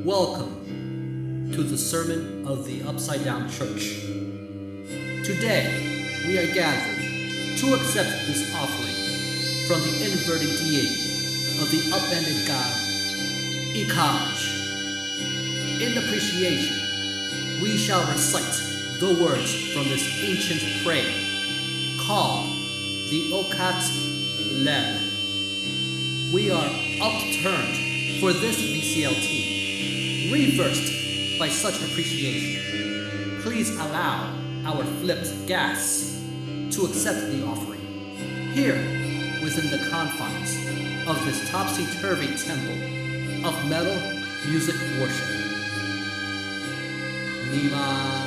Welcome to the Sermon of the Upside Down Church. Today, we are gathered to accept this offering from the inverted deity of the upended god, Ikaj. In appreciation, we shall recite the words from this ancient prayer called the Okat Leb. We are upturned for this VCLT, reversed by such appreciation. Please allow our flipped gas to accept the offering here within the confines of this topsy-turvy temple of metal music worship. Nima.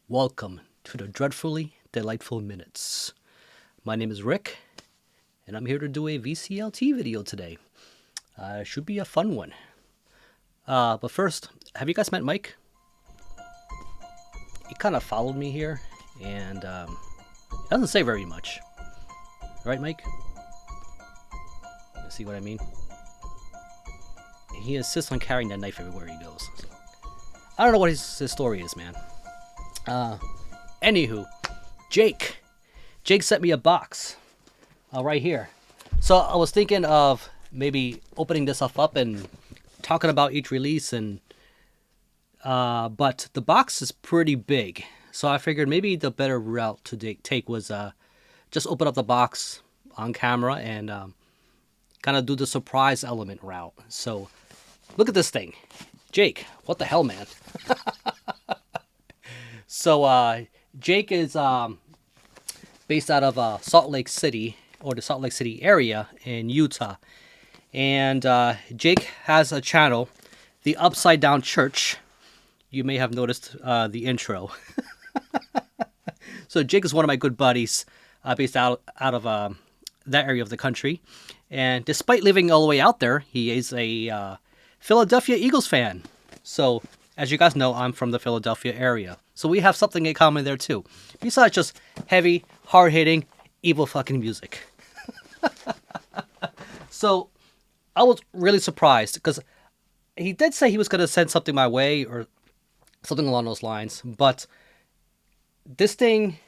Welcome to the Dreadfully Delightful Minutes. My name is Rick, and I'm here to do a VCLT video today. It should be a fun one. But first, have you guys met Mike? He kind of followed me here, and he doesn't say very much. Right, Mike? You see what I mean? He insists on carrying that knife everywhere he goes. So, I don't know what his story is, man. Anywho, Jake sent me a box right here. So I was thinking of maybe opening this stuff up and talking about each release, and but the box is pretty big, so I figured maybe the better route to take was just open up the box on camera and kind of do the surprise element route. So look at this thing. Jake, what the hell, man? So Jake is based out of Salt Lake City, or the Salt Lake City area in Utah. And Jake has a channel, the Upside Down Church. You may have noticed the intro. So Jake is one of my good buddies based out of that area of the country. And despite living all the way out there, he is a Philadelphia Eagles fan. So as you guys know, I'm from the Philadelphia area. So we have something in common there too. Besides just heavy, hard-hitting, evil fucking music. So I was really surprised because he did say he was going to send something my way or something along those lines. But this thing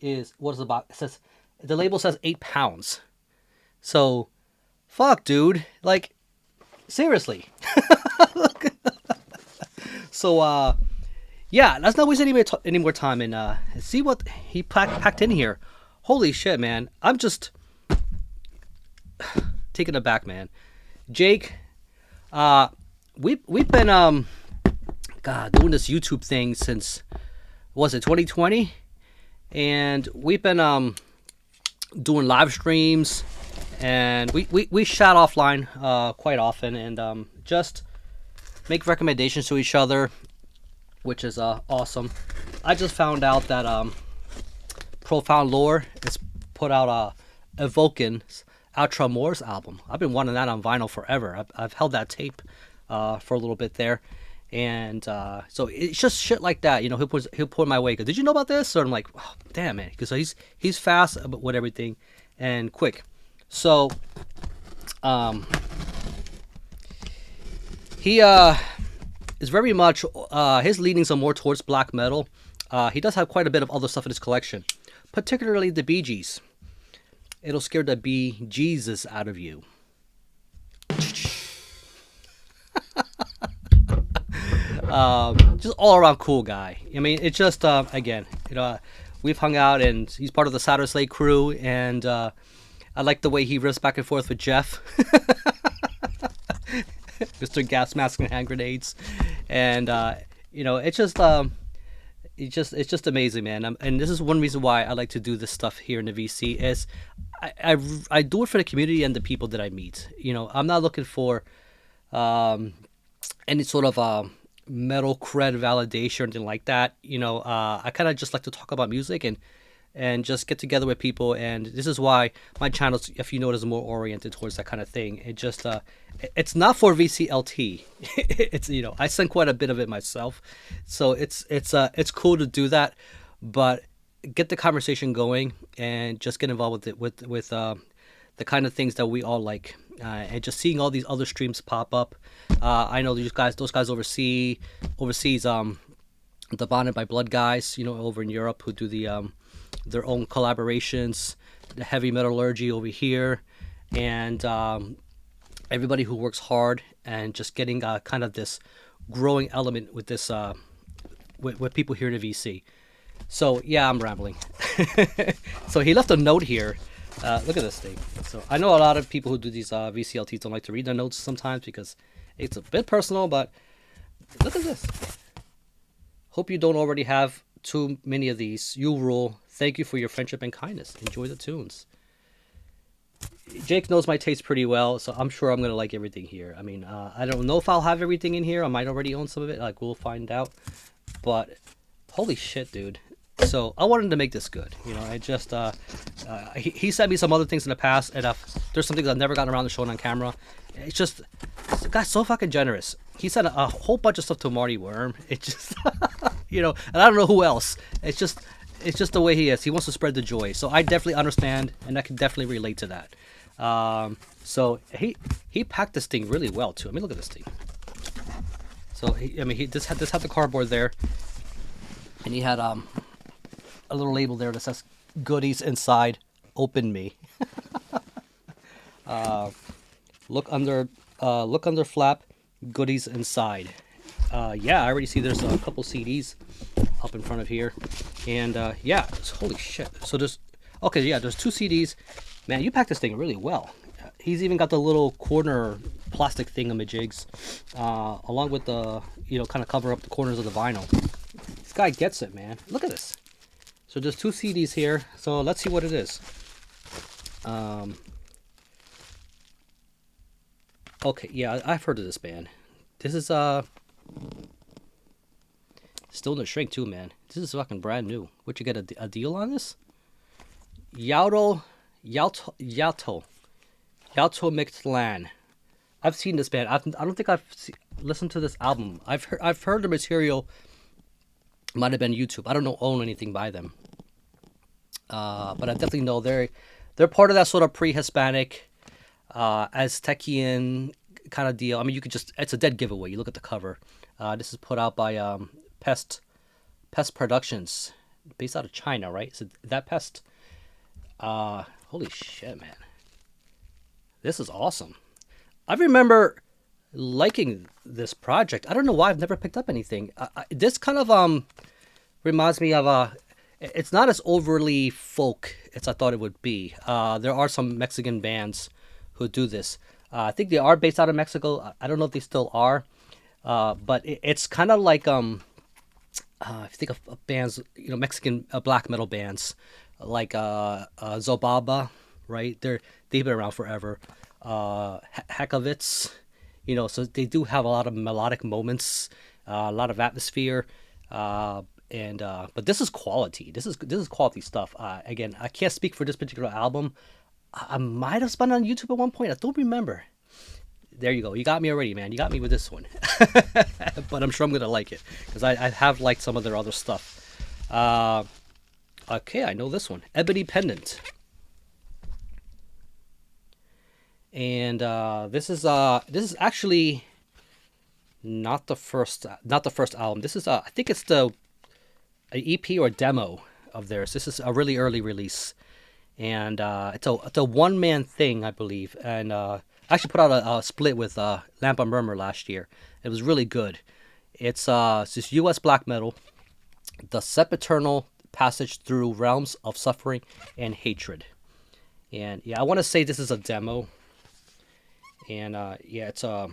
is, what is it about? It says, the label says 8 pounds. So, fuck, dude. Like, seriously. So, yeah, let's not waste any more time and see what he packed in here. Holy shit, man. I'm just taken aback, man. Jake, we've been doing this YouTube thing since, was it 2020? And we've been doing live streams, and we chat offline quite often, and just make recommendations to each other, which is awesome. I just found out that Profound Lore has put out Evokin's Ultra Moore's album. I've been wanting that on vinyl forever. I've held that tape for a little bit there, and so it's just shit like that. You know, he'll put it my way. Did you know about this? So I'm like, oh, damn, man, because he's fast with everything and quick. So He is very much his leanings are more towards black metal. He does have quite a bit of other stuff in his collection, particularly the Bee Gees. It'll scare the Bee Jesus out of you. Just all around cool guy. I mean, it's just again, we've hung out and he's part of the Saturday Slate crew, and I like the way he riffs back and forth with Jeff, Mr. Gas Mask and Hand Grenades, and it's just amazing, man. And this is one reason why I like to do this stuff here in the VC is I do it for the community and the people that I meet. I'm not looking for any sort of metal cred validation or anything like that. I kind of just like to talk about music and just get together with people. And this is why my channel, if you notice, is more oriented towards that kind of thing. It just it's not for VCLT. It's I send quite a bit of it myself, so it's cool to do that, but get the conversation going and just get involved with it with the kind of things that we all like, and just seeing all these other streams pop up. I know those guys overseas, the Bonded by Blood guys, over in Europe, who do their own collaborations, the Heavy Metallurgy over here, and everybody who works hard and just getting kind of this growing element with this with people here in the VC. So yeah, I'm rambling. So he left a note here. Look at this thing. So I know a lot of people who do these VCLTs don't like to read their notes sometimes because it's a bit personal, but look at this. Hope you don't already have too many of these. You rule. Thank you for your friendship and kindness. Enjoy the tunes. Jake knows my taste pretty well, so I'm sure I'm going to like everything here. I mean, I don't know if I'll have everything in here. I might already own some of it. Like, we'll find out. But holy shit, dude. So I wanted to make this good. I just he sent me some other things in the past, and there's some things I've never gotten around to showing on camera. It's just, the guy's so fucking generous. He sent a whole bunch of stuff to Marty Worm. It just and I don't know who else. It's just the way he is. He wants to spread the joy. So I definitely understand, and I can definitely relate to that. So he packed this thing really well too. I mean, look at this thing. So he just had the cardboard there, and he had a little label there that says "Goodies inside. Open me." Look under flap. Goodies inside. Yeah, I already see there's a couple CDs up in front of here, and yeah, holy shit. So there's two CDs. Man, you packed this thing really well. He's even got the little corner plastic thingamajigs, along with the kind of cover up the corners of the vinyl. This guy gets it, man. Look at this. So there's two CDs here. So let's see what it is. Okay, yeah, I've heard of this band. This is still in the shrink too, man. This is fucking brand new. Would you get a deal on this? Yalto Mictlan. I've seen this band. I don't think I've listened to this album. I've heard the material. Might have been YouTube. I don't own anything by them. But I definitely know they're part of that sort of pre-Hispanic, Aztecian kind of deal. I mean, it's a dead giveaway. You look at the cover. This is put out by Pest Productions, based out of China, right? So that Pest. Holy shit, man. This is awesome. I remember liking this project. I don't know why I've never picked up anything. This kind of reminds me of it's not as overly folk as I thought it would be. There are some Mexican bands who do this. I think they are based out of Mexico. I don't know if they still are, but it's kind of like if you think of bands, Mexican black metal bands like Zobaba, right? They've been around forever. Hekavitz, so they do have a lot of melodic moments, a lot of atmosphere. But this is quality. This is quality stuff. Again, I can't speak for this particular album. I might have spun on YouTube at one point. I don't remember. There you go. You got me already, man. You got me with this one. But I'm sure I'm gonna like it because I have liked some of their other stuff. Okay, I know this one. Ebony Pendant. And this is actually not the first album. This is I think it's the an EP or a demo of theirs. This is a really early release, and it's a one man thing, I believe. And I actually put out a split with Lamp of Murmur last year. It was really good. It's this U.S. black metal, the sempiternal passage through realms of suffering and hatred. And yeah, I want to say this is a demo. And yeah, it's a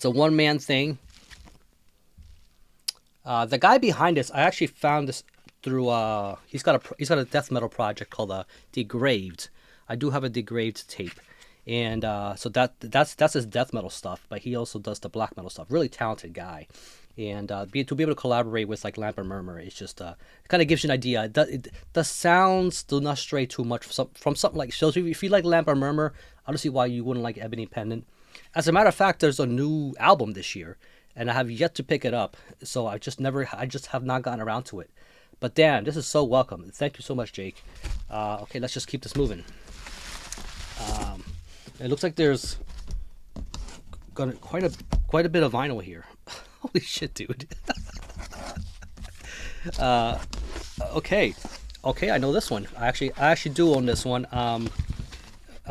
one man thing. The guy behind this, I actually found this through he's got a death metal project called Degraved. I do have a Degraved tape, and so that's his death metal stuff. But he also does the black metal stuff. Really talented guy, and to be able to collaborate with like Lamp and Murmur, it's just it kind of gives you an idea. The sounds do not stray too much from something like shows. If you like Lamp and Murmur, I don't see why you wouldn't like Ebony Pendant. As a matter of fact, there's a new album this year, and I have yet to pick it up. So I just have not gotten around to it. But damn, this is so welcome. Thank you so much, Jake. Okay, let's just keep this moving. It looks like there's quite a bit of vinyl here. Holy shit, dude. Okay, I know this one. I actually do own this one.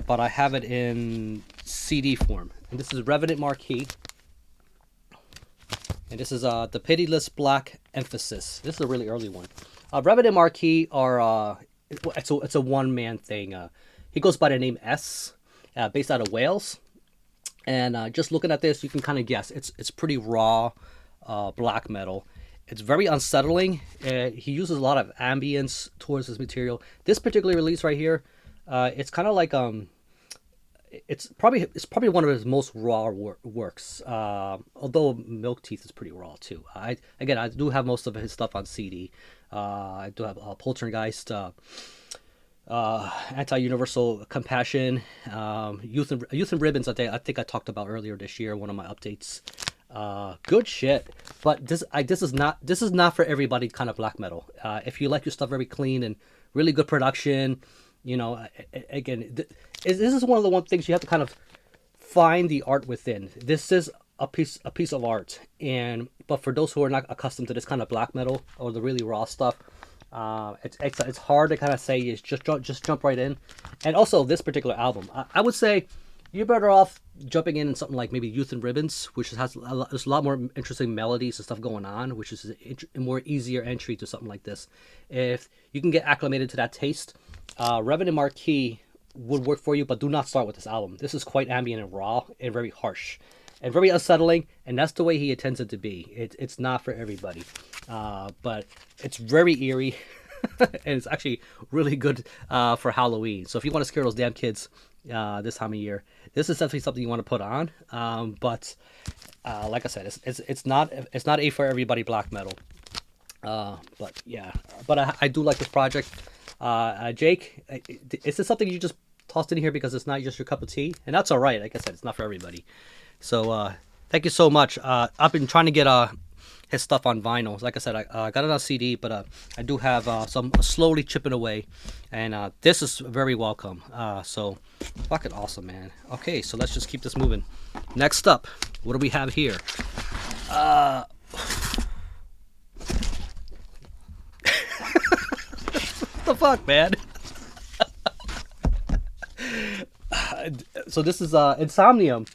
But I have it in CD form. And this is Revenant Marquee. And this is the Pitiless Black Emphasis. This is a really early one. Revenant Marquee are it's a one man thing. He goes by the name S, based out of Wales. And just looking at this, you can kind of guess it's pretty raw black metal. It's very unsettling. He uses a lot of ambience towards his material. This particular release right here, it's kind of like it's probably one of his most raw works. Although Milk Teeth is pretty raw too. I do have most of his stuff on CD. I do have Poltergeist, Anti-Universal Compassion, Youth and Ribbons. I think I talked about earlier this year. One of my updates. Good shit. But this is not for everybody. Kind of black metal. If you like your stuff very clean and really good production. You know, again, this is one of the one things you have to kind of find the art within. This is a piece of art, but for those who are not accustomed to this kind of black metal or the really raw stuff, it's hard to kind of say is just jump right in. And also this particular album, I would say you're better off jumping in something like maybe Youth and Ribbons, which has there's a lot more interesting melodies and stuff going on, which is a more easier entry to something like this. If you can get acclimated to that taste. Revenant Marquee would work for you, but do not start with this album. This is quite ambient and raw and very harsh and very unsettling, and that's the way he intends it to be. It's not for everybody, but it's very eerie, and it's actually really good for Halloween. So if you want to scare those damn kids this time of year, this is definitely something you want to put on. But like I said, it's not a for everybody black metal. But yeah, but I do like this project. Jake, is this something you just tossed in here because it's not just your cup of tea? And that's all right. Like I said, it's not for everybody. So thank you so much. I've been trying to get his stuff on vinyl. Like I said, I got it on CD, but I do have some slowly chipping away, and this is very welcome. So fucking awesome, man. Okay, so let's just keep this moving. Next up, what do we have here? What the fuck, man? So this is Insomnium.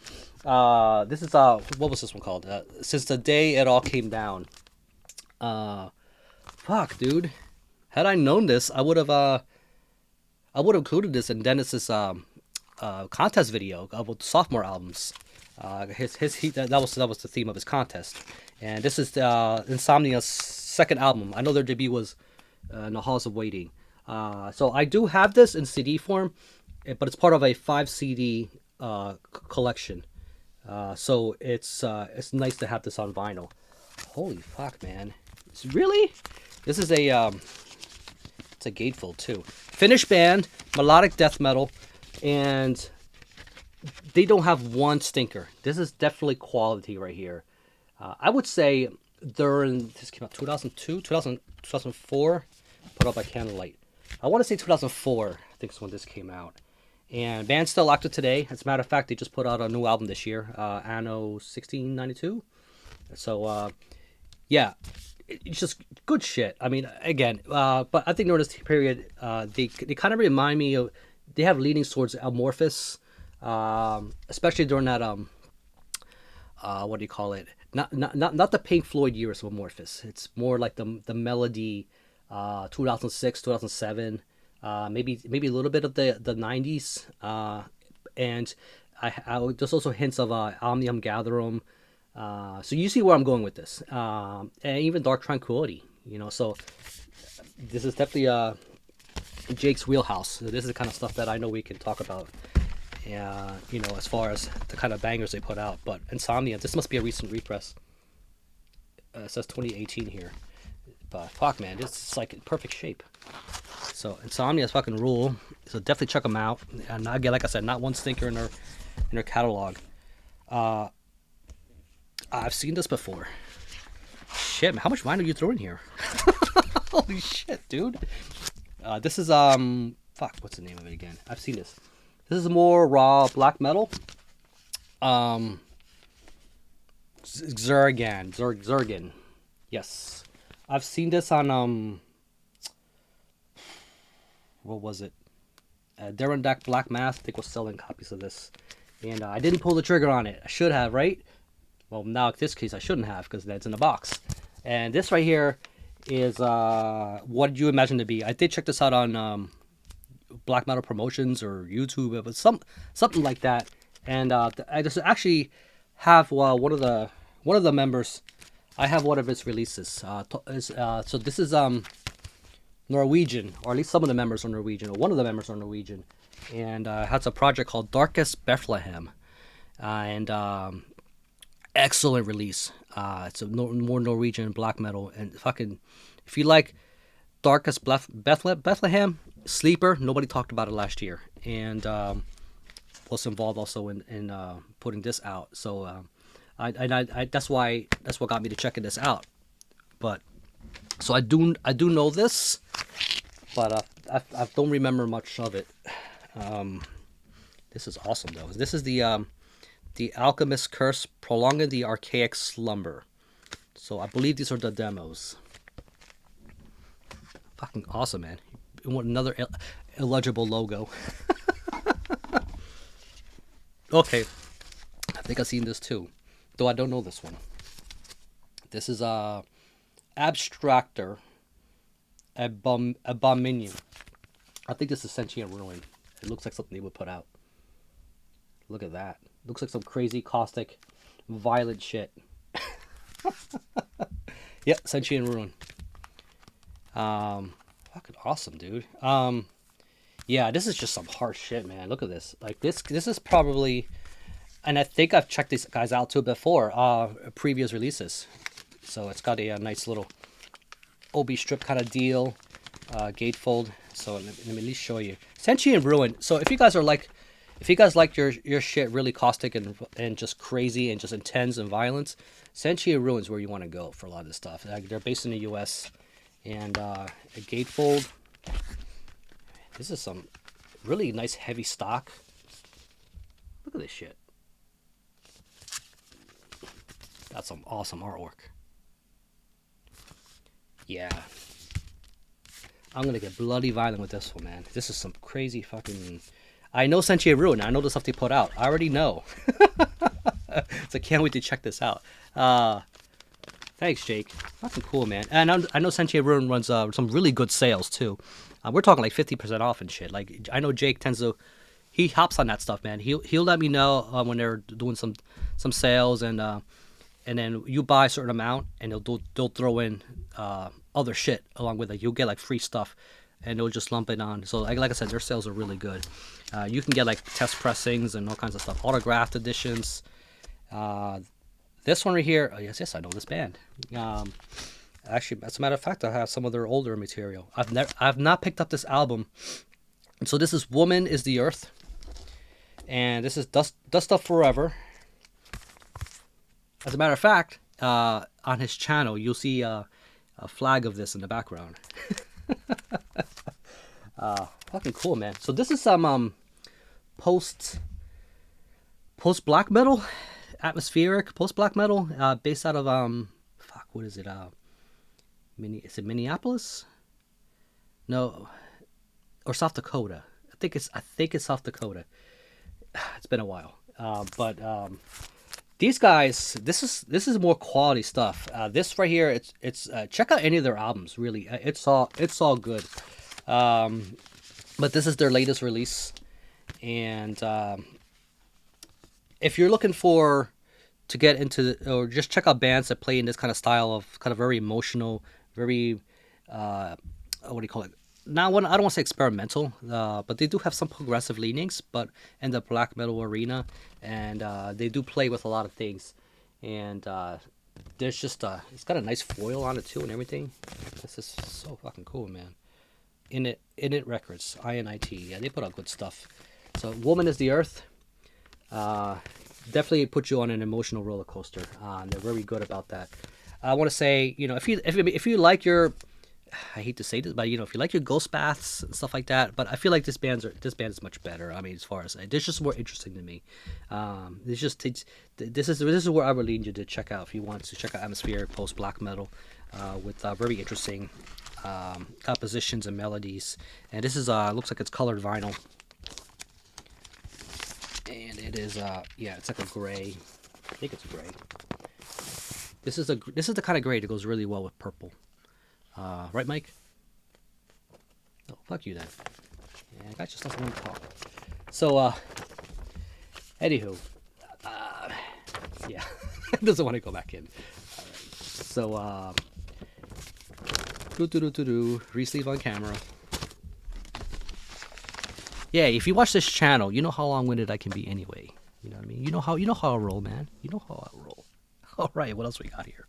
This is what was this one called? Since the Day It All Came Down. Fuck, dude. Had I known this, I would have included this in Dennis's contest video about sophomore albums. That was the theme of his contest, and this is Insomnia's second album. I know their debut was in the Halls of Waiting. So I do have this in CD form, but it's part of a 5 CD collection. So it's nice to have this on vinyl. Holy fuck, man! Really? This is it's a gatefold too. Finnish band, melodic death metal, and they don't have one stinker. This is definitely quality right here. I would say this came out 2002, 2004, put out by Candlelight. I want to say 2004, I think is when this came out. And band's still active today. As a matter of fact, they just put out a new album this year, Anno 1692. So yeah, it's just good shit. I mean, again, but I think during this period, they kind of remind me of, they have leanings towards Amorphous, especially during that what do you call it? Not the Pink Floyd years of Amorphous. It's more like the melody, 2006, 2007, maybe a little bit of the 90s, and there's also hints of Omnium Gatherum. So you see where I'm going with this, and even Dark Tranquility. So this is definitely Jake's wheelhouse. So this is the kind of stuff that I know we can talk about. As far as the kind of bangers they put out. But Insomnia, this must be a recent repress. It says 2018 here. But fuck, man, this is like in perfect shape. So Insomnia is fucking rule. So definitely check them out. And again, like I said, not one stinker in their catalog. I've seen this before. Shit, man, how much wine are you throwing here? Holy shit, dude. This is fuck, what's the name of it again? I've seen this. This is more raw black metal. Zergan. Yes. I've seen this on what was it? Derendak Black Mass, I think, was selling copies of this. And I didn't pull the trigger on it. I should have, right? Well, now in this case I shouldn't have, because that's in the box. And this right here is what did you imagine to be? I did check this out on Black Metal Promotions or YouTube, but something like that. And I just actually have one of the members. I have one of his releases. So this is Norwegian, or at least some of the members are Norwegian, or one of the members are Norwegian, and has a project called Darkest Bethlehem, and excellent release. It's a more Norwegian black metal, and fucking, if you like Darkest Bethlehem, Sleeper, nobody talked about it last year, and was involved also in putting this out. So I that's what got me to checking this out. But so I do know this, but I don't remember much of it. This is awesome though. This is the Alchemist's Curse, Prolonging the Archaic Slumber. So I believe these are the demos. Fucking awesome, man. You want another illegible logo. Okay. I think I've seen this too, though I don't know this one. This is Abstractor Abomination. I think this is Sentient Ruin. It looks like something they would put out. Look at that. Looks like some crazy, caustic, violent shit. Yep, Sentient Ruin. Fucking awesome, dude. Yeah, this is just some harsh shit, man. Look at this. Like this is probably, and I think I've checked these guys out too before, previous releases. So it's got a nice little OB strip kind of deal, gatefold. So let me at least show you. Sentient Ruin. So if you guys like your shit really caustic and just crazy and just intense and violence, Sentient Ruin is where you want to go for a lot of this stuff. Like, they're based in the U.S. and a gatefold. This is some really nice heavy stock. Look at this shit. That's some awesome artwork. Yeah. I'm going to get bloody violent with this one, man. This is some crazy fucking... I know Sentient Ruin. I know the stuff they put out. I already know. So I can't wait to check this out. Thanks, Jake. Fucking cool, man. And I know Sentient Ruin runs some really good sales, too. We're talking like 50% off and shit. Like, I know Jake tends to... He hops on that stuff, man. He'll let me know when they're doing some sales, and then you buy a certain amount, and they'll throw in other shit along with it. You'll get like free stuff, and they'll just lump it on. So like I said, their sales are really good. You can get like test pressings and all kinds of stuff, autographed editions. This one right here, oh, yes, I know this band. Actually, as a matter of fact, I have some of their older material. I've not picked up this album. So this is Woman is the Earth, and this is Dust Up Forever. As a matter of fact, on his channel, you'll see a flag of this in the background. Fucking cool, man. So this is some post black metal, atmospheric post black metal, based out of fuck, what is it? Is it Minneapolis? No, or South Dakota. I think it's South Dakota. It's been a while, but these guys, this is more quality stuff. This right here, it's check out any of their albums. Really, it's all good. But this is their latest release, and if you're looking to get into or just check out bands that play in this kind of style of kind of very emotional, very what do you call it? Now, I don't want to say experimental, but they do have some progressive leanings, but in the black metal arena, and they do play with a lot of things, and there's just it's got a nice foil on it too and everything. This is so fucking cool, man. In it records, INIT, yeah, they put out good stuff. So, Woman is the Earth, definitely put you on an emotional roller coaster. They're very good about that. I want to say, if you like your, I hate to say this, but if you like your ghost baths and stuff like that, but I feel like this band is much better. I mean, as far as it's just more interesting to me. This is where I would lead you to check out if you want to check out atmospheric post black metal, with very interesting compositions and melodies. And this is looks like it's colored vinyl, and it is it's like a gray. I think it's gray. This is the kind of gray that goes really well with purple. Right, Mike? Oh, fuck you then. Yeah, I got just doesn't want to talk. So, anywho, yeah, doesn't want to go back in. All right. So, re-sleeve on camera. Yeah, if you watch this channel, you know how long-winded I can be anyway. You know what I mean? You know how I roll, man. You know how I roll. All right, what else we got here?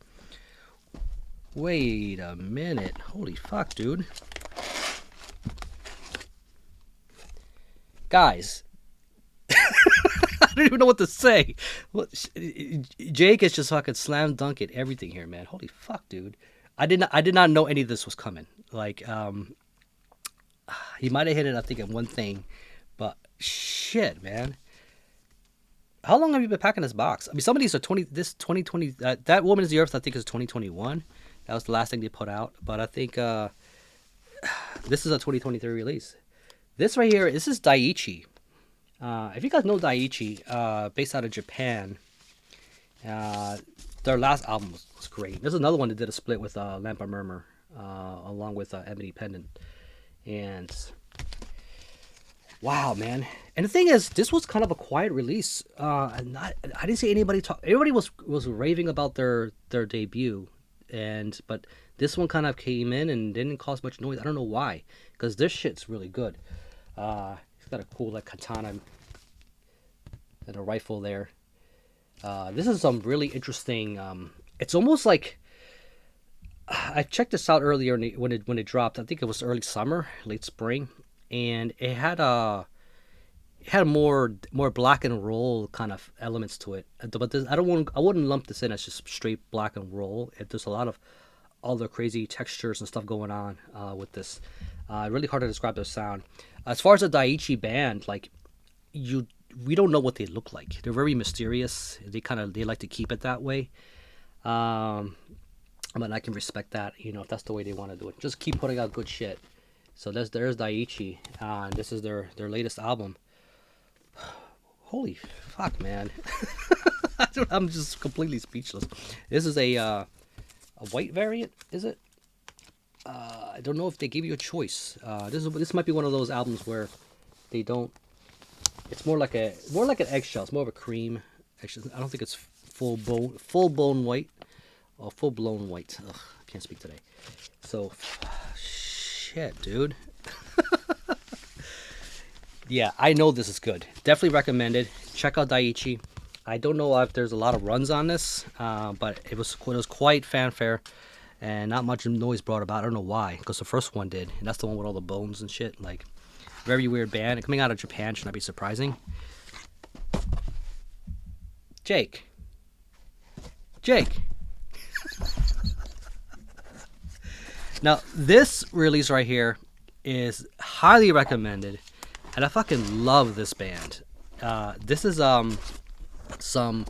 Wait a minute. Holy fuck, dude. Guys. I don't even know what to say. Jake is just fucking slam dunking everything here, man. Holy fuck, dude. I did not know any of this was coming. Like, he might have hit it, I think, in one thing. But shit, man. How long have you been packing this box? I mean, some of these are 2020. That Woman is the Earth, I think, is 2021. That was the last thing they put out. But I think this is a 2023 release. This right here, this is Daiichi. If you guys know Daiichi, based out of Japan, their last album was great. There's another one that did a split with Lampa Murmur, along with Ebony Pendant. And wow, man. And the thing is, this was kind of a quiet release. I didn't see anybody talk. Everybody was raving about their debut. But this one kind of came in and didn't cause much noise. I don't know why, because this shit's really good. It's got a cool like katana and a rifle there. This is some really interesting. It's almost like I checked this out earlier when it dropped. I think it was early summer, late spring, and it had more black and roll kind of elements to it. But I wouldn't lump this in as just straight black and roll. There's a lot of other crazy textures and stuff going on with this. Really hard to describe their sound. As far as the Daiichi band, like we don't know what they look like. They're very mysterious. They like to keep it that way. But I can respect that. If that's the way they want to do it, just keep putting out good shit. So there's Daiichi. This is their latest album. Holy fuck, man. I'm just completely speechless. This is a white variant, is it? I don't know if they give you a choice. This might be one of those albums where they don't. It's more like an eggshell. It's more of a cream. Actually, I don't think it's full blown white or full blown white. Ugh, I can't speak today. So, shit, dude. Yeah, I know this is good. Definitely recommended. Check out Daiichi. I don't know if there's a lot of runs on this, but it was quite fanfare, and not much noise brought about. I don't know why, because the first one did, and that's the one with all the bones and shit. Like, very weird band. Coming out of Japan should not be surprising. Jake. Now, this release right here is highly recommended. and I fucking love this band. This is some,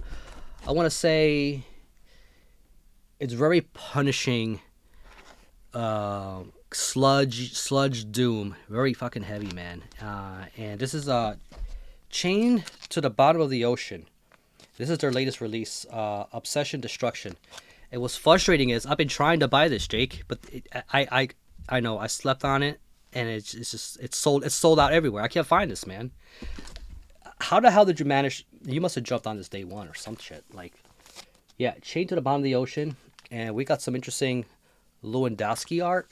I want to say, it's very punishing, sludge doom, very fucking heavy, man. And this is Chained to the Bottom of the Ocean. This is their latest release, Obsession Destruction. And what's frustrating is I've been trying to buy this, Jake, but I know I slept on it, and it's sold out everywhere. I can't find this, man. How the hell did you manage? You must have jumped on this day one or some shit. Like, yeah, Chained to the Bottom of the Ocean, and we got some interesting Lewandowski art.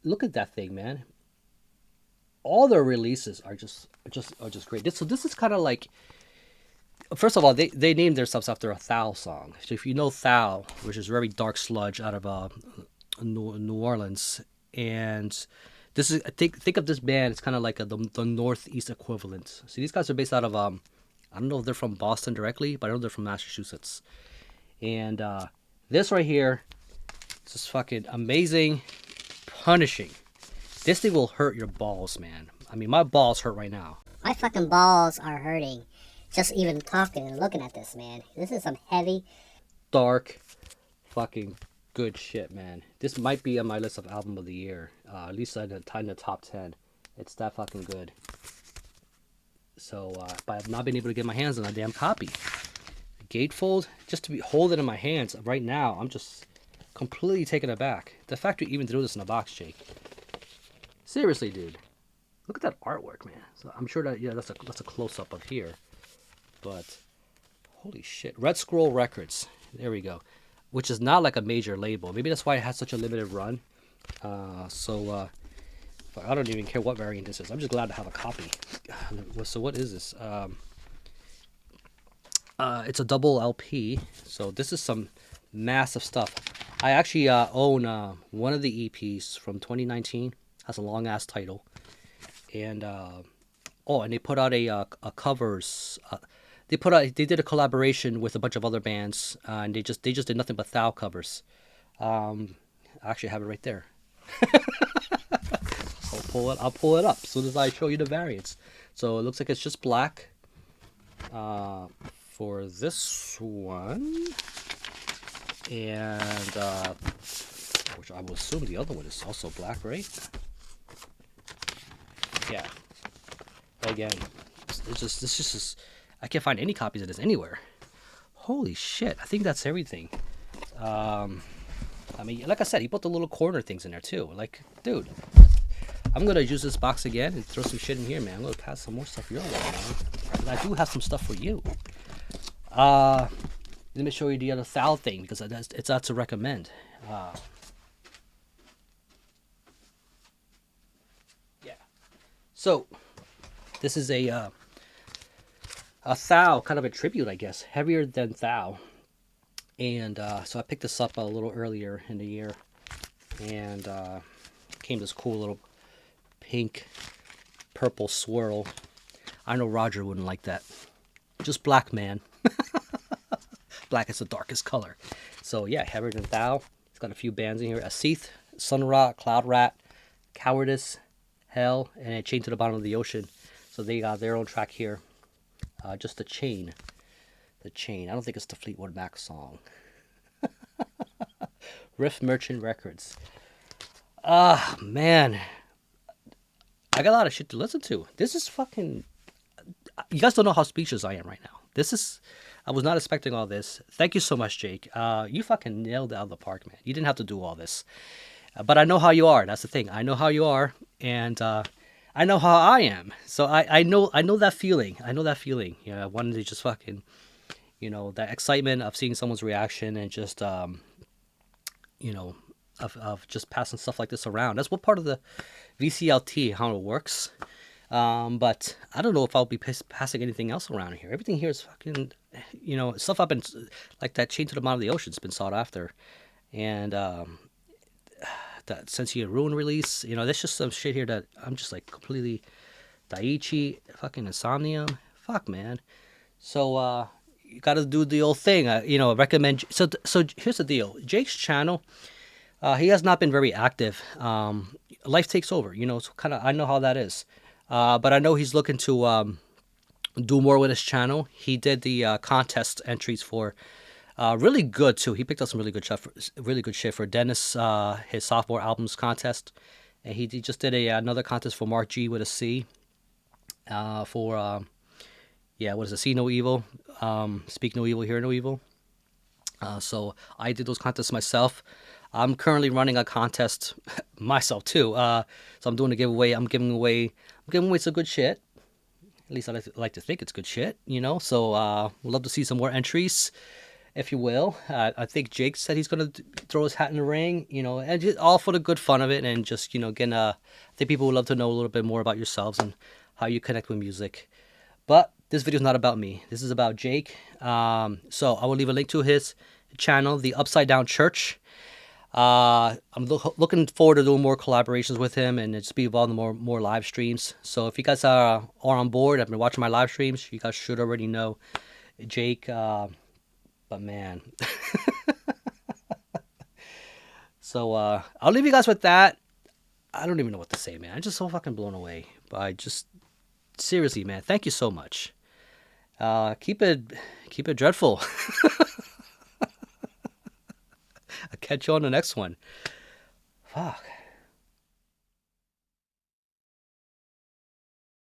Look at that thing, man. All their releases are just great. This is kind of like, first of all, they named themselves after a Thou song. So if you know Thou, which is very dark sludge out of New Orleans, and this is, think of this band, it's kind of like the Northeast equivalent. So these guys are based out of I don't know if they're from Boston directly, but I know they're from Massachusetts. And this right here, this is fucking amazing, punishing. This thing will hurt your balls, man. I mean, my balls hurt right now. My fucking balls are hurting just even talking and looking at this, man. This is some heavy, dark, fucking good shit, man. This might be on my list of album of the year. At least in the top 10. It's that fucking good. So, but I've not been able to get my hands on a damn copy. Gatefold, just to hold it in my hands right now, I'm just completely taken aback. The fact you even threw this in a box, Jake. Seriously, dude. Look at that artwork, man. So I'm sure that, yeah, that's a close-up of here. But, holy shit. Red Scroll Records. There we go. Which is not like a major label. Maybe that's why it has such a limited run. So I don't even care what variant this is. I'm just glad to have a copy. So what is this? It's a double LP. So this is some massive stuff. I actually own one of the EPs from 2019. Has a long ass title. And and they put out a covers. They did a collaboration with a bunch of other bands, and they just did nothing but Thou covers. I actually have it right there. I'll pull it up as soon as I show you the variants. So it looks like it's just black. For this one, and which I will assume the other one is also black, right? Yeah. Again, this just I can't find any copies of this anywhere. Holy shit! I think that's everything. I mean, like I said, he put the little corner things in there too. Like, dude, I'm gonna use this box again and throw some shit in here, man. I'm gonna pass some more stuff your way, man. And I do have some stuff for you. Let me show you the other Thou thing because that's to recommend. Yeah. So this is a Thou, kind of a tribute, I guess, heavier than Thou. And so I picked this up a little earlier in the year, and came this cool little pink purple swirl. I know Roger wouldn't like that. Just black, man. Black is the darkest color. So yeah, heavier than Thou. It's got a few bands in here: Aseeth, Sun Ra, Cloud Rat, Cowardice, Hell, and Chained to the Bottom of the Ocean. So they got their own track here. Just the Chain. The Chain. I don't think it's the Fleetwood Mac song. Riff Merchant Records. Man. I got a lot of shit to listen to. This is fucking... You guys don't know how speechless I am right now. This is... I was not expecting all this. Thank you so much, Jake. You fucking nailed it out of the park, man. You didn't have to do all this. But I know how you are. That's the thing. I know how you are. And I know how I am. So I know that feeling. I know that feeling. You know, I wanted to just fucking... You know, that excitement of seeing someone's reaction and just, you know, of just passing stuff like this around. That's what part of the VCLT, how it works. But I don't know if I'll be passing anything else around here. Everything here is fucking, you know, stuff I've been, like that Chained to the Bottom of the Ocean has been sought after. And that Sensia Ruin release, you know, there's just some shit here that I'm just like completely Daiichi, fucking Insomnium. Fuck, man. So, you got to do the old thing. You know, recommend. So here's the deal. Jake's channel, he has not been very active. life takes over. You know, it's kind of I know how that is. But I know he's looking to do more with his channel. He did the contest entries for really good too. He picked up some really good shit for Dennis his sophomore albums contest, and he just did another contest for Mark G with a C for yeah, what is it? See no evil, speak no evil, hear no evil. So I did those contests myself. I'm currently running a contest myself too. So I'm doing a giveaway. I'm giving away some good shit. At least I like to think it's good shit, you know. So we'd love to see some more entries, if you will. I think Jake said he's gonna throw his hat in the ring, you know, and just all for the good fun of it, and just, you know, again, I think people would love to know a little bit more about yourselves and how you connect with music. But this video is not about me. This is about Jake. So I will leave a link to his channel, The Upside Down Church. I'm looking forward to doing more collaborations with him and just be involved in more live streams. So if you guys are on board, I've been watching my live streams, you guys should already know Jake. But man, so I'll leave you guys with that. I don't even know what to say, man. I'm just so fucking blown away by just seriously, man. Thank you so much. Keep it dreadful. I'll catch you on the next one. Fuck.